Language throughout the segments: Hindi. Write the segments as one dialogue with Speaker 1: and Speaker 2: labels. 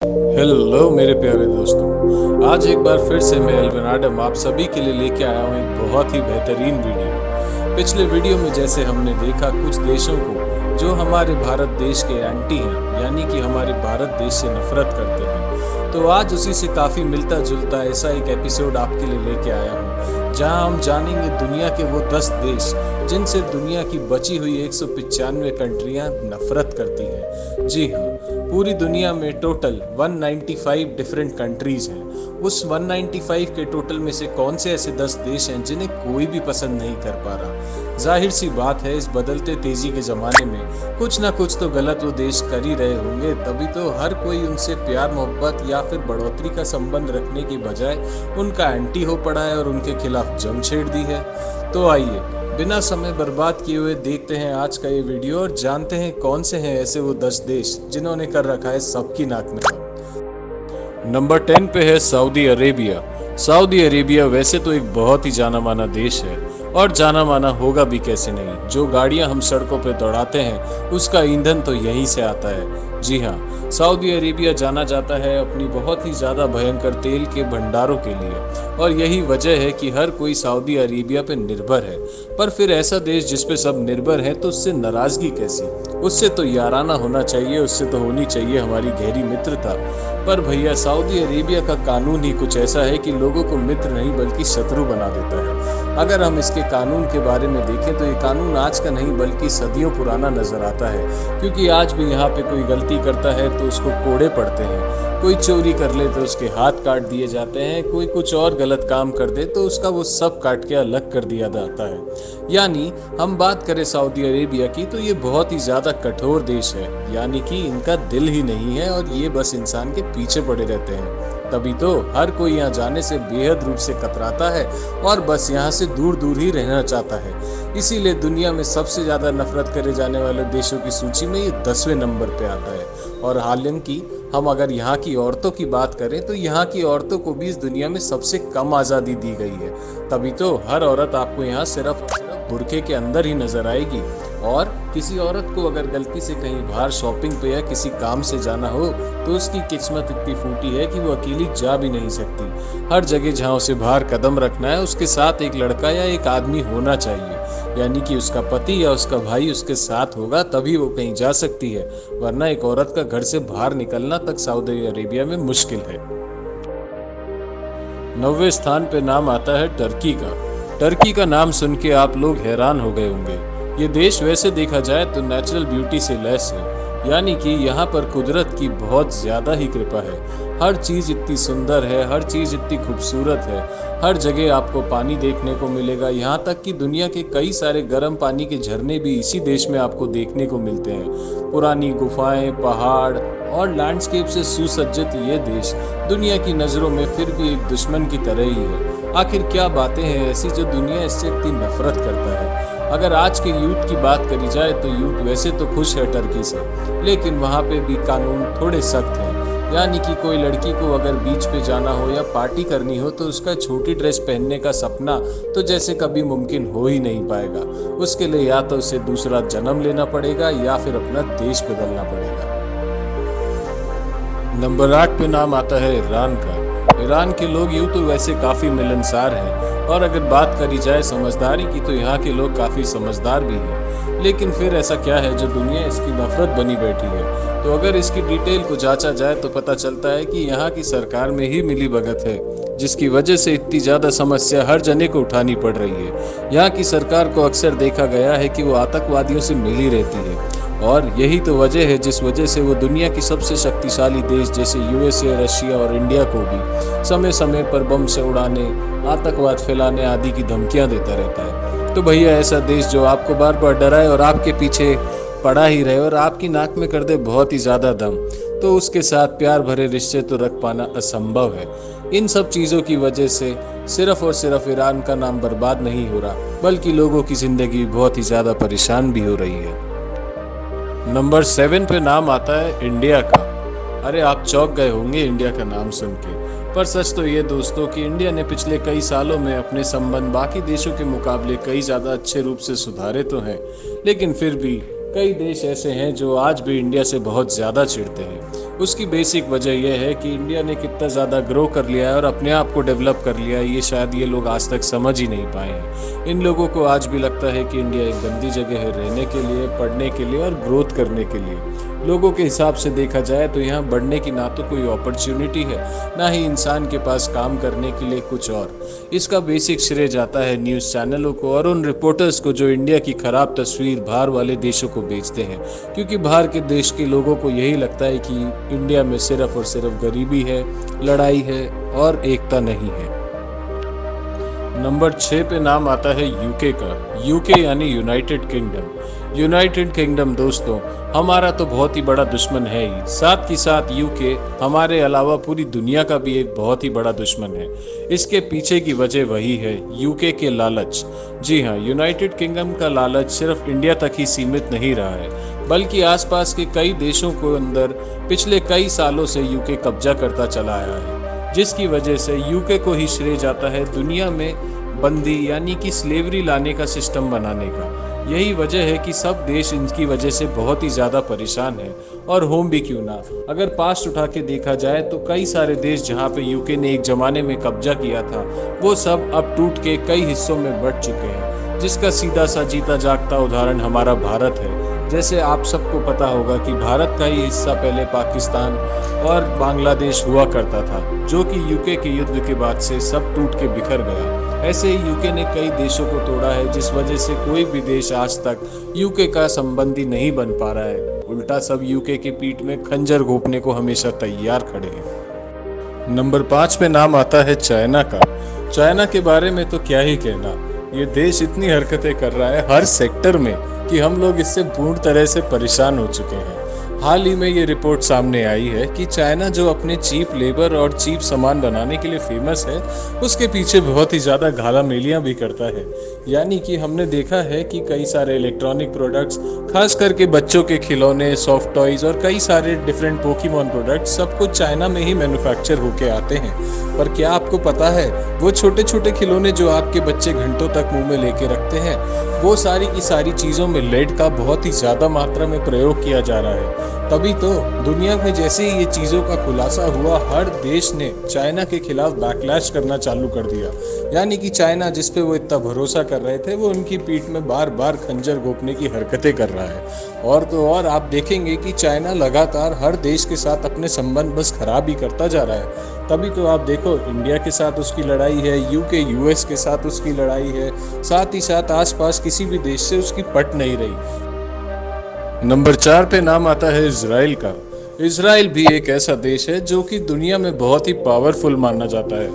Speaker 1: हेलो मेरे प्यारे दोस्तों, आज एक बार फिर से मैं एल्विन आडम आप सभी के लिए लेके आया हूँ एक बहुत ही बेहतरीन वीडियो। पिछले वीडियो में जैसे हमने देखा कुछ देशों को जो हमारे भारत देश के एंटी हैं, यानी कि हमारे भारत देश से नफरत करते हैं, तो आज उसी से काफ़ी मिलता जुलता ऐसा एक एपिसोड आपके लिए लेके आया हूँ, जहां हम जानेंगे दुनिया के वो 10 देश जिनसे दुनिया की बची हुई 195 कंट्रियां नफरत करती हैं। जी हाँ, पूरी दुनिया में टोटल 195 डिफरेंट कंट्रीज हैं। उस 195 के टोटल में से कौन से ऐसे 10 देश हैं जिन्हें कोई भी पसंद नहीं कर पा रहा। जाहिर सी बात है, इस बदलते तेजी के ज़माने में कुछ ना कुछ तो गलत वो देश कर ही रहे होंगे, तभी तो हर कोई उनसे प्यार मोहब्बत या फिर बढ़ोतरी का संबंध रखने की बजाय उनका एंटी हो पड़ा है और उनके खिलाफ जंग छेड़ दी है। तो आइए बिना समय बर्बाद किए हुए देखते हैं आज का ये वीडियो और जानते हैं कौन से हैं ऐसे वो 10 देश जिन्होंने कर रखा है सबकी नाक में दम। नंबर 10 पे है सऊदी अरेबिया। सऊदी अरेबिया वैसे तो एक बहुत ही जाना माना देश है, और जाना माना होगा भी कैसे नहीं। जो गाड़ियां हम सड़कों पे दौड़ाते हैं उसका ईंधन तो यहीं से आता है। जी हाँ, सऊदी अरेबिया जाना जाता है अपनी बहुत ही ज़्यादा भयंकर तेल के भंडारों के लिए, और यही वजह है कि हर कोई सऊदी अरेबिया पे निर्भर है। पर फिर ऐसा देश जिस पे सब निर्भर है तो उससे नाराज़गी कैसी? उससे तो याराना होना चाहिए, उससे तो होनी चाहिए हमारी गहरी मित्रता। पर भैया, सऊदी अरेबिया का कानून ही कुछ ऐसा है कि लोगों को मित्र नहीं बल्कि शत्रु बना देता है। अगर हम इसके कानून के बारे में देखें तो ये कानून आज का नहीं बल्कि सदियों पुराना नजर आता है, क्योंकि आज भी यहाँ पे कोई गलती करता है तो उसको कोड़े पड़ते हैं, कोई चोरी कर ले तो उसके हाथ काट दिए जाते हैं, कोई कुछ और गलत काम कर दे तो उसका वो सब काट के अलग कर दिया जाता है। यानी हम बात करें सऊदी अरेबिया की तो ये बहुत ही ज़्यादा कठोर देश है, यानी कि इनका दिल ही नहीं है और ये बस इंसान के पीछे पड़े रहते हैं। तभी तो हर कोई यहाँ जाने से बेहद रूप से कतराता है और बस यहाँ से दूर दूर ही रहना चाहता है। इसीलिए दुनिया में सबसे ज़्यादा नफरत करे जाने वाले देशों की सूची में ये 10वें नंबर पे आता है। और हालांकि हम अगर यहाँ की औरतों की बात करें तो यहाँ की औरतों को भी इस दुनिया में सबसे कम आज़ादी दी गई है। तभी तो हर औरत आपको यहाँ सिर्फ बुर्के के अंदर ही नजर आएगी, और किसी औरत को अगर गलती से कहीं बाहर शॉपिंग पे या किसी काम से जाना हो तो उसकी किस्मत इतनी फूटी है कि वो अकेली जा भी नहीं सकती। हर जगह जहाँ उसे बाहर कदम रखना है उसके साथ एक लड़का या एक आदमी होना चाहिए, यानी कि उसका पति या उसका भाई उसके साथ होगा तभी वो कहीं जा सकती है, वरना एक औरत का घर से बाहर निकलना तक सऊदी अरेबिया में मुश्किल है। 9वें स्थान पे नाम आता है टर्की का। टर्की का नाम सुन के आप लोग हैरान हो गए होंगे। ये देश वैसे देखा जाए तो नेचुरल ब्यूटी से लैस है, यानी कि यहाँ पर कुदरत की बहुत ज़्यादा ही कृपा है। हर चीज़ इतनी सुंदर है, हर चीज़ इतनी खूबसूरत है, हर जगह आपको पानी देखने को मिलेगा। यहाँ तक कि दुनिया के कई सारे गर्म पानी के झरने भी इसी देश में आपको देखने को मिलते हैं। पुरानी गुफाएं, पहाड़ और लैंडस्केप से सुसज्जित ये देश दुनिया की नज़रों में फिर भी एक दुश्मन की तरह ही है। आखिर क्या बातें हैं ऐसी जो दुनिया इससे इतनी नफरत करता है? अगर आज के यूथ की बात करी जाए तो यूथ वैसे तो खुश है टर्की से, लेकिन वहाँ पे भी कानून थोड़े सख्त हैं। यानी कि कोई लड़की को अगर बीच पे जाना हो या पार्टी करनी हो तो उसका छोटी ड्रेस पहनने का सपना तो जैसे कभी मुमकिन हो ही नहीं पाएगा। उसके लिए या तो उसे दूसरा जन्म लेना पड़ेगा या फिर अपना देश बदलना पड़ेगा। नंबर 8 पे नाम आता है ईरान का। ईरान के लोग यूँ तो वैसे काफ़ी मिलनसार हैं, और अगर बात करी जाए समझदारी की तो यहाँ के लोग काफ़ी समझदार भी हैं। लेकिन फिर ऐसा क्या है जो दुनिया इसकी नफरत बनी बैठी है? तो अगर इसकी डिटेल को जांचा जाए तो पता चलता है कि यहाँ की सरकार में ही मिली भगत है, जिसकी वजह से इतनी ज़्यादा समस्या हर जने को उठानी पड़ रही है। यहाँ की सरकार को अक्सर देखा गया है कि वो आतंकवादियों से मिली रहती है, और यही तो वजह है जिस वजह से वो दुनिया की सबसे शक्तिशाली देश जैसे यूएसए, रशिया और इंडिया को भी समय समय पर बम से उड़ाने, आतंकवाद फैलाने आदि की धमकियां देता रहता है। तो भैया, ऐसा देश जो आपको बार बार डराए और आपके पीछे पड़ा ही रहे और आपकी नाक में कर दे बहुत ही ज़्यादा दम, तो उसके साथ प्यार भरे रिश्ते तो रख पाना असंभव है। इन सब चीज़ों की वजह से सिर्फ और सिर्फ ईरान का नाम बर्बाद नहीं हो रहा, बल्कि लोगों की ज़िंदगी बहुत ही ज़्यादा परेशान भी हो रही है। नंबर 7 पे नाम आता है इंडिया का। अरे आप चौंक गए होंगे इंडिया का नाम सुन के, पर सच तो ये दोस्तों कि इंडिया ने पिछले कई सालों में अपने संबंध बाकी देशों के मुकाबले कई ज़्यादा अच्छे रूप से सुधारे तो हैं, लेकिन फिर भी कई देश ऐसे हैं जो आज भी इंडिया से बहुत ज़्यादा चिढ़ते हैं। उसकी बेसिक वजह यह है कि इंडिया ने कितना ज़्यादा ग्रो कर लिया है और अपने आप को डेवलप कर लिया है, ये शायद ये लोग आज तक समझ ही नहीं पाए हैं। इन लोगों को आज भी लगता है कि इंडिया एक गंदी जगह है रहने के लिए, पढ़ने के लिए और ग्रोथ करने के लिए। लोगों के हिसाब से देखा जाए तो यहाँ बढ़ने की ना तो कोई अपॉर्चुनिटी है, ना ही इंसान के पास काम करने के लिए कुछ और। इसका बेसिक श्रेय जाता है न्यूज़ चैनलों को और उन रिपोर्टर्स को जो इंडिया की खराब तस्वीर बाहर वाले देशों को बेचते हैं, क्योंकि बाहर के देश के लोगों को यही लगता है कि इंडिया में सिर्फ और सिर्फ गरीबी है, लड़ाई है और एकता नहीं है। नंबर 6 पे नाम आता है यूके का। यूके यानी यूनाइटेड किंगडम। यूनाइटेड किंगडम दोस्तों हमारा तो बहुत ही बड़ा दुश्मन है ही, साथ ही साथ यूके हमारे अलावा पूरी दुनिया का भी एक बहुत ही बड़ा दुश्मन है। इसके पीछे की वजह वही है यूके के लालच। जी हाँ, यूनाइटेड किंगडम का लालच सिर्फ इंडिया तक ही सीमित नहीं रहा है, बल्कि आसपास के कई देशों को अंदर पिछले कई सालों से यूके कब्जा करता चला आया है, जिसकी वजह से यूके को ही श्रेय जाता है दुनिया में बंदी यानी कि स्लेवरी लाने का सिस्टम बनाने का। यही वजह है कि सब देश इनकी वजह से बहुत ही ज़्यादा परेशान है। और होम भी क्यों ना, अगर पास्ट उठा के देखा जाए तो कई सारे देश जहाँ पे यूके ने एक ज़माने में कब्जा किया था, वो सब अब टूट के कई हिस्सों में बंट चुके हैं, जिसका सीधा सा जीता जागता उदाहरण हमारा भारत है। जैसे आप सबको पता होगा कि भारत का ही हिस्सा पहले पाकिस्तान और बांग्लादेश हुआ करता था, जो कि यूके के युद्ध के बाद से सब टूट के बिखर गया। ऐसे ही यूके ने कई देशों को तोड़ा है, जिस वजह से कोई भी देश आज तक यूके का संबंधी नहीं बन पा रहा है। उल्टा सब यूके के पीठ में खंजर घोंपने को हमेशा तैयार खड़े हैं। नंबर 5 पे नाम आता है चाइना का। चाइना के बारे में तो क्या ही कहना, ये देश इतनी हरकतें कर रहा है हर सेक्टर में कि हम लोग इससे पूर्ण तरह से परेशान हो चुके हैं। हाल ही में ये रिपोर्ट सामने आई है कि चाइना जो अपने चीप लेबर और चीप सामान बनाने के लिए फेमस है, उसके पीछे बहुत ही ज़्यादा घाला मेलियाँ भी करता है। यानी कि हमने देखा है कि कई सारे इलेक्ट्रॉनिक प्रोडक्ट्स, खास करके बच्चों के खिलौने, सॉफ्ट टॉयज़ और कई सारे डिफरेंट पोकेमॉन प्रोडक्ट्स सब कुछ चाइना में ही मैन्युफैक्चर होके आते हैं। पर क्या आपको पता है, वो छोटे छोटे खिलौने जो आपके बच्चे घंटों तक मुंह में लेके रखते हैं, वो सारी की सारी चीज़ों में लेड का बहुत ही ज़्यादा मात्रा में प्रयोग किया जा रहा है। तभी तो दुनिया में जैसे ही ये चीज़ों का खुलासा हुआ, हर देश ने चाइना के खिलाफ बैकलैश करना चालू कर दिया। यानी कि चाइना जिस पे वो इतना भरोसा कर रहे थे, वो उनकी पीठ में बार बार खंजर घोंपने की हरकतें कर रहा है। और तो और आप देखेंगे कि चाइना लगातार हर देश के साथ अपने संबंध बस खराब ही करता जा रहा है। तभी तो आप देखो, इंडिया के साथ उसकी लड़ाई है, यूके यूएस के साथ उसकी लड़ाई है, साथ ही साथ आसपास किसी भी देश से उसकी पट नहीं रही। नंबर 4 पे नाम आता है इजराइल का। इजराइल भी एक ऐसा देश है जो कि दुनिया में बहुत ही पावरफुल माना जाता है,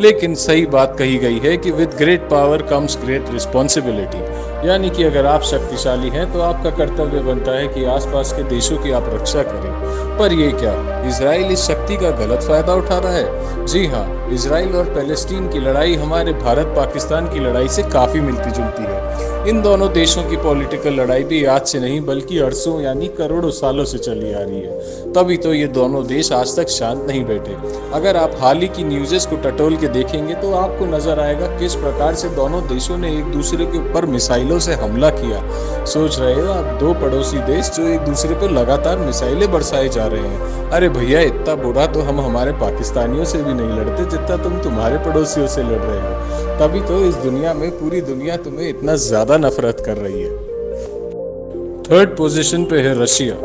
Speaker 1: लेकिन सही बात कही गई है कि with great power comes great responsibility. यानी कि अगर आप शक्तिशाली हैं तो आपका कर्तव्य बनता है कि आसपास के देशों की आप रक्षा करें। पर ये क्या, इजराइल इस शक्ति का गलत फायदा उठा रहा है? जी हाँ, इजराइल और पैलेस्टीन की लड़ाई हमारे भारत पाकिस्तान की लड़ाई से काफ़ी मिलती जुलती है। इन दोनों देशों की पॉलिटिकल लड़ाई भी आज से नहीं बल्कि अरसों यानी करोड़ों सालों से चली आ रही है। तभी तो ये दोनों देश आज तक शांत नहीं बैठे। अगर आप हाल ही की न्यूज़ेस को टटोल के देखेंगे तो आपको नजर आएगा किस प्रकार से दोनों देशों ने एक दूसरे के ऊपर मिसाइलों से हमला किया। सोच रहे हो आप, दो पड़ोसी देश जो एक दूसरे पर लगातार मिसाइलें बरसाए जा रहे हैं। अरे भैया, इतना बुरा तो हम हमारे पाकिस्तानियों से भी नहीं लड़ते जितना तुम तुम्हारे पड़ोसियों से लड़ रहे हो। तभी तो इस दुनिया में पूरी दुनिया तुम्हें इतना ज्यादा नफरत कर रही है। 3rd पोजीशन पे है रशिया।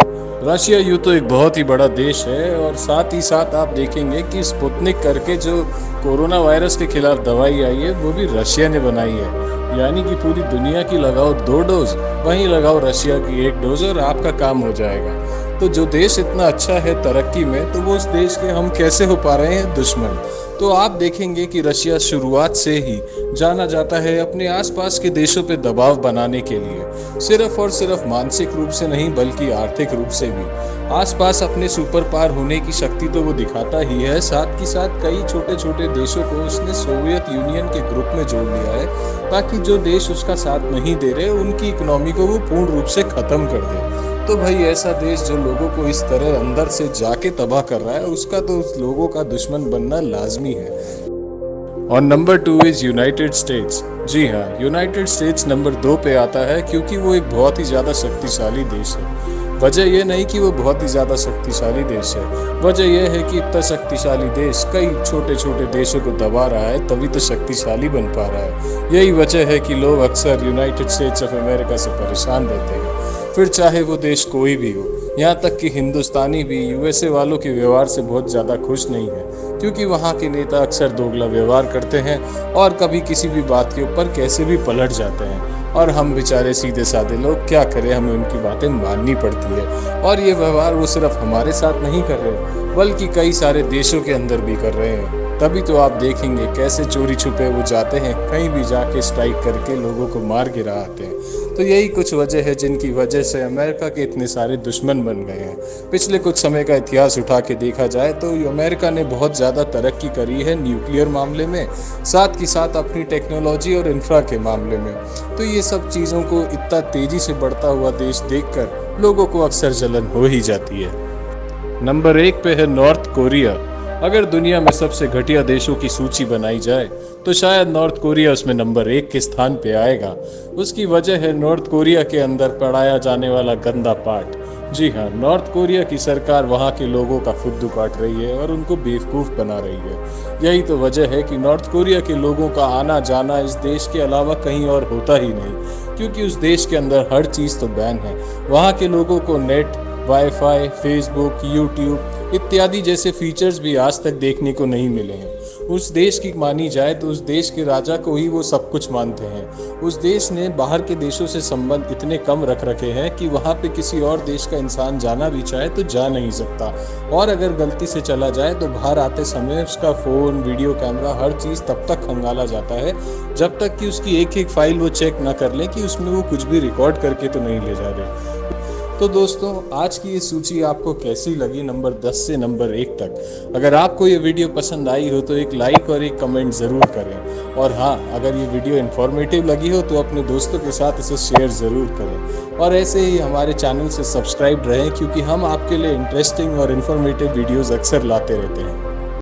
Speaker 1: रशिया यूँ तो एक बहुत ही बड़ा देश है और साथ ही साथ आप देखेंगे कि स्पुतनिक करके जो कोरोना वायरस के खिलाफ दवाई आई है, वो भी रशिया ने बनाई है। यानी कि पूरी दुनिया की लगाओ 2 डोज, वहीं लगाओ रशिया की 1 डोज और आपका काम हो जाएगा। तो जो देश इतना अच्छा है तरक्की में, तो वो उस देश के हम कैसे हो पा रहे हैं दुश्मन? तो आप देखेंगे कि रशिया शुरुआत से ही जाना जाता है अपने आसपास के देशों पे दबाव बनाने के लिए, सिर्फ और सिर्फ मानसिक रूप से नहीं बल्कि आर्थिक रूप से भी। आसपास अपने सुपर पावर होने की शक्ति तो वो दिखाता ही है, साथ ही साथ कई छोटे छोटे देशों को उसने सोवियत यूनियन के ग्रुप में जोड़ लिया है, ताकि जो देश उसका साथ नहीं दे रहे उनकी इकोनॉमी को वो पूर्ण रूप से खत्म कर दे। तो भाई, ऐसा देश जो लोगों को इस तरह अंदर से जाके तबाह कर रहा है, उसका तो उस लोगों का दुश्मन बनना लाजमी है। और नंबर 2 इज यूनाइटेड स्टेट्स। जी हाँ, यूनाइटेड स्टेट्स नंबर 2 पे आता है क्योंकि वो एक बहुत ही ज़्यादा शक्तिशाली देश है। वजह यह नहीं कि वो बहुत ही ज़्यादा शक्तिशाली देश है, वजह यह है कि इतना शक्तिशाली देश कई छोटे छोटे देशों को दबा रहा है, तभी तो शक्तिशाली बन पा रहा है। यही वजह है कि लोग अक्सर यूनाइटेड स्टेट्स ऑफ अमेरिका से परेशान रहते हैं, फिर चाहे वो देश कोई भी हो। यहाँ तक कि हिंदुस्तानी भी यूएसए वालों के व्यवहार से बहुत ज़्यादा खुश नहीं है, क्योंकि वहाँ के नेता अक्सर दोगला व्यवहार करते हैं और कभी किसी भी बात के ऊपर कैसे भी पलट जाते हैं। और हम बेचारे सीधे साधे लोग क्या करें, हमें उनकी बातें माननी पड़ती है। और ये व्यवहार वो सिर्फ हमारे साथ नहीं कर रहे, बल्कि कई सारे देशों के अंदर भी कर रहे हैं। तभी तो आप देखेंगे कैसे चोरी छुपे वो जाते हैं, कहीं भी जाके स्ट्राइक करके लोगों को मार गिरा आते हैं। तो यही कुछ वजह है जिनकी वजह से अमेरिका के इतने सारे दुश्मन बन गए हैं। पिछले कुछ समय का इतिहास उठा के देखा जाए तो अमेरिका ने बहुत ज़्यादा तरक्की करी है न्यूक्लियर मामले में, साथ ही साथ अपनी टेक्नोलॉजी और इंफ्रा के मामले में। तो ये सब चीज़ों को इतना तेज़ी से बढ़ता हुआ देश देखकर लोगों को अक्सर जलन हो ही जाती है। नंबर 1 पे है नॉर्थ कोरिया। अगर दुनिया में सबसे घटिया देशों की सूची बनाई जाए तो शायद नॉर्थ कोरिया उसमें नंबर 1 के स्थान पे आएगा। उसकी वजह है नॉर्थ कोरिया के अंदर पढ़ाया जाने वाला गंदा पाठ। जी हाँ, नॉर्थ कोरिया की सरकार वहाँ के लोगों का फुद्दू काट रही है और उनको बेवकूफ़ बना रही है। यही तो वजह है कि नॉर्थ कोरिया के लोगों का आना जाना इस देश के अलावा कहीं और होता ही नहीं, क्योंकि उस देश के अंदर हर चीज़ तो बैन है। वहाँ के लोगों को नेट, वाईफाई, फेसबुक, यूट्यूब इत्यादि जैसे फीचर्स भी आज तक देखने को नहीं मिले हैं। उस देश की मानी जाए तो उस देश के राजा को ही वो सब कुछ मानते हैं। उस देश ने बाहर के देशों से संबंध इतने कम रख रखे हैं कि वहाँ पे किसी और देश का इंसान जाना भी चाहे तो जा नहीं सकता, और अगर गलती से चला जाए तो बाहर आते समय उसका फ़ोन, वीडियो कैमरा, हर चीज़ तब तक खंगाला जाता है जब तक कि उसकी एक एक फाइल वो चेक ना कर लें कि उसमें वो कुछ भी रिकॉर्ड करके तो नहीं ले जा रहे। तो दोस्तों, आज की ये सूची आपको कैसी लगी नंबर 10 से नंबर 1 तक? अगर आपको ये वीडियो पसंद आई हो तो एक लाइक और एक कमेंट ज़रूर करें। और हाँ, अगर ये वीडियो इन्फॉर्मेटिव लगी हो तो अपने दोस्तों के साथ इसे शेयर ज़रूर करें। और ऐसे ही हमारे चैनल से सब्सक्राइब रहें, क्योंकि हम आपके लिए इंटरेस्टिंग और इन्फॉर्मेटिव वीडियोज़ अक्सर लाते रहते हैं।